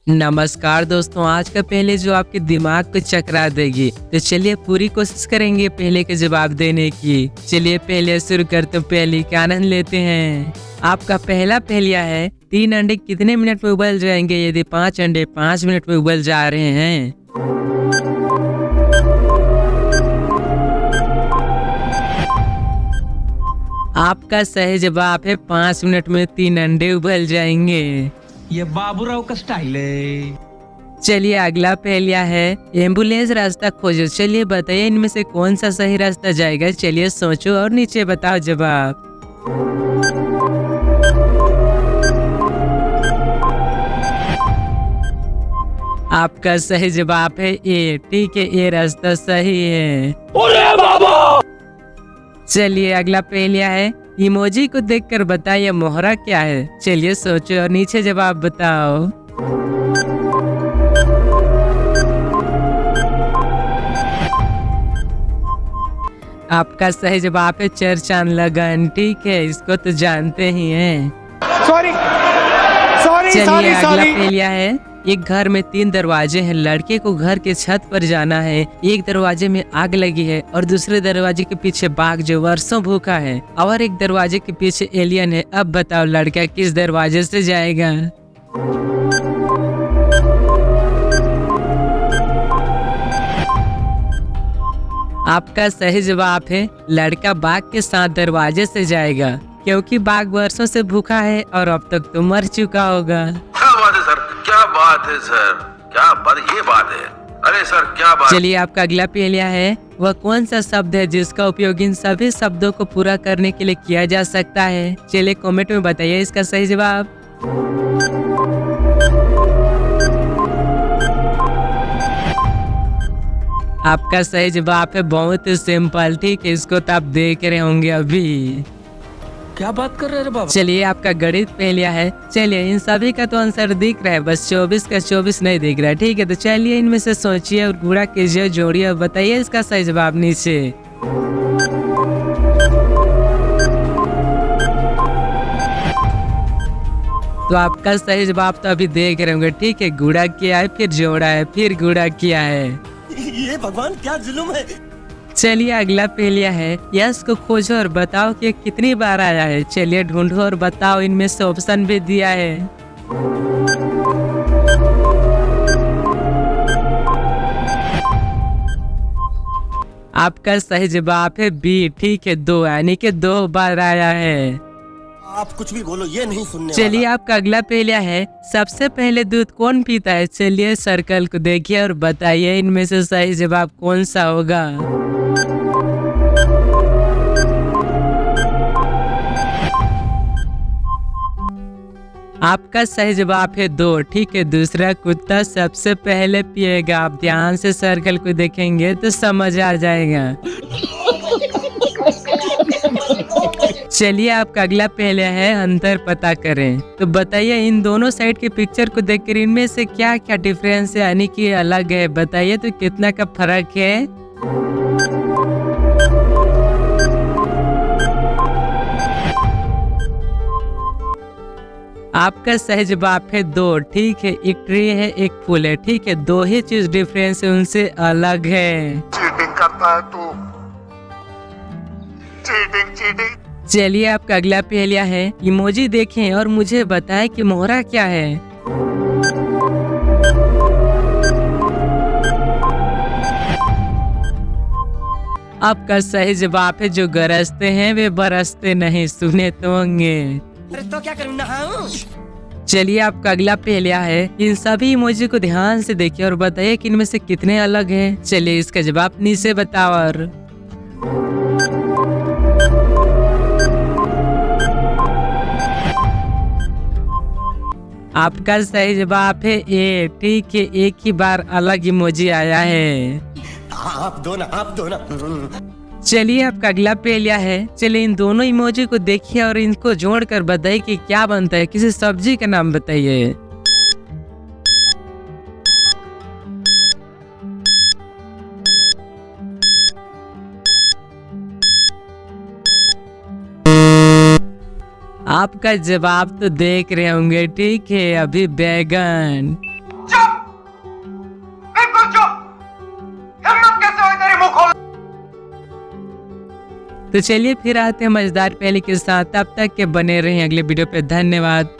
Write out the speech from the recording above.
नमस्कार दोस्तों, आज का पहले जो आपके दिमाग को चकरा देगी, तो चलिए पूरी कोशिश करेंगे पहले के जवाब देने की। चलिए पहले शुरू करते पहले का आनंद लेते हैं। आपका पहला पहलिया है, 3 अंडे कितने मिनट में उबल जाएंगे यदि 5 अंडे 5 मिनट में उबल जा रहे हैं। आपका सही जवाब है 5 मिनट में 3 अंडे उबल जाएंगे। ये बाबूराव का स्टाइल है। चलिए अगला पहलिया है, एम्बुलेंस रास्ता खोजो। चलिए बताइए इनमें से कौन सा सही रास्ता जाएगा। चलिए सोचो और नीचे बताओ जवाब। आपका सही जवाब है ए। ठीक है, ये रास्ता सही है। अरे बाबा! चलिए अगला पहलिया है, इमोजी को देखकर बताइए मोहरा क्या है। चलिए सोचो और नीचे जवाब बताओ। आपका सही जवाब है 4 चांद लगन। ठीक है, इसको तो जानते ही हैं। चलिए अगला पहलिया है, एक घर में 3 दरवाजे हैं। लड़के को घर के छत पर जाना है। एक दरवाजे में आग लगी है और दूसरे दरवाजे के पीछे बाघ जो वर्षों भूखा है, और एक दरवाजे के पीछे एलियन है। अब बताओ लड़का किस दरवाजे से जाएगा। आपका सही जवाब है लड़का बाघ के साथ दरवाजे से जाएगा, क्योंकि बाघ वर्षों से भूखा है और अब तक तो मर चुका होगा। क्या बात है सर, क्या बात, ये बात है। अरे सर क्या बात। चलिए आपका अगला पहलिया है, वह कौन सा शब्द है जिसका उपयोग इन सभी शब्दों को पूरा करने के लिए किया जा सकता है। चलिए कमेंट में बताइए इसका सही जवाब। आपका सही जवाब है बहुत सिंपल। ठीक है, इसको तो आप देख रहे होंगे अभी। क्या बात कर रहे हैं बाबा? चलिए आपका गणित पहलिया है। चलिए इन सभी का तो आंसर दिख रहा है, बस 24 का 24 नहीं दिख रहा है। ठीक है, तो चलिए इनमें से सोचिए और गुणा कीजिए, जोड़िए और बताइए इसका सही जवाब नीचे। तो आपका सही जवाब तो अभी देख रहे होंगे। ठीक है, गुणा किया है, फिर जोड़ा है, फिर गुणा किया है। ये भगवान क्या जुल्म है। चलिए अगला पहलिया है, यश को खोजो और बताओ कि कितनी बार आया है। चलिए ढूंढो और बताओ, इनमें से ऑप्शन भी दिया है। आपका सही जवाब है बी। ठीक है, 2 यानी कि 2 बार आया है। आप कुछ भी बोलो, ये नहीं सुनने चलिए आपका अगला पहलिया है, सबसे पहले दूध कौन पीता है। चलिए सर्कल को देखिए और बताइए इनमें से सही जवाब कौन सा होगा। आपका सही जवाब है 2। ठीक है, दूसरा कुत्ता सबसे पहले पिएगा। आप ध्यान से सर्कल को देखेंगे तो समझ आ जाएगा। चलिए आपका अगला पहले है, अंतर पता करें। तो बताइए इन दोनों साइड के पिक्चर को देखकर इनमें से क्या क्या डिफरेंस है, यानी कि अलग है। बताइए तो कितना का फर्क है। आपका सही जवाब है 2। ठीक है, एक ट्री है एक फूल है। ठीक है, 2 ही चीज डिफरेंस है, उनसे अलग है। चीटिंग करता है तू, चीटिंग। चलिए आपका अगला पहलिया है, इमोजी देखें और मुझे बताएं कि मोहरा क्या है। आपका सही जवाब है जो गरजते हैं वे बरसते नहीं। सुने तो होंगे। अरे तो क्या करूं, नहाऊं? चलिए आपका अगला पहलिया है, इन सभी इमोजी को ध्यान से देखिए और बताइए कि इनमें से कितने अलग हैं। चलिए इसका जवाब नीचे बताओ। और आपका सही जवाब है ए। ठीक है, एक ही बार अलग इमोजी आया है। आप दो ना। चलिए आपका अगला पहलिया है, चलिए इन दोनों इमोजी को देखिए और इनको जोड़कर बताइए कि क्या बनता है। किसी सब्जी का नाम बताइए। आपका जवाब तो देख रहे होंगे। ठीक है, अभी बैगन। तो चलिए फिर आते हैं मजेदार पहेली के साथ, तब तक के बने रहें अगले वीडियो पे। धन्यवाद।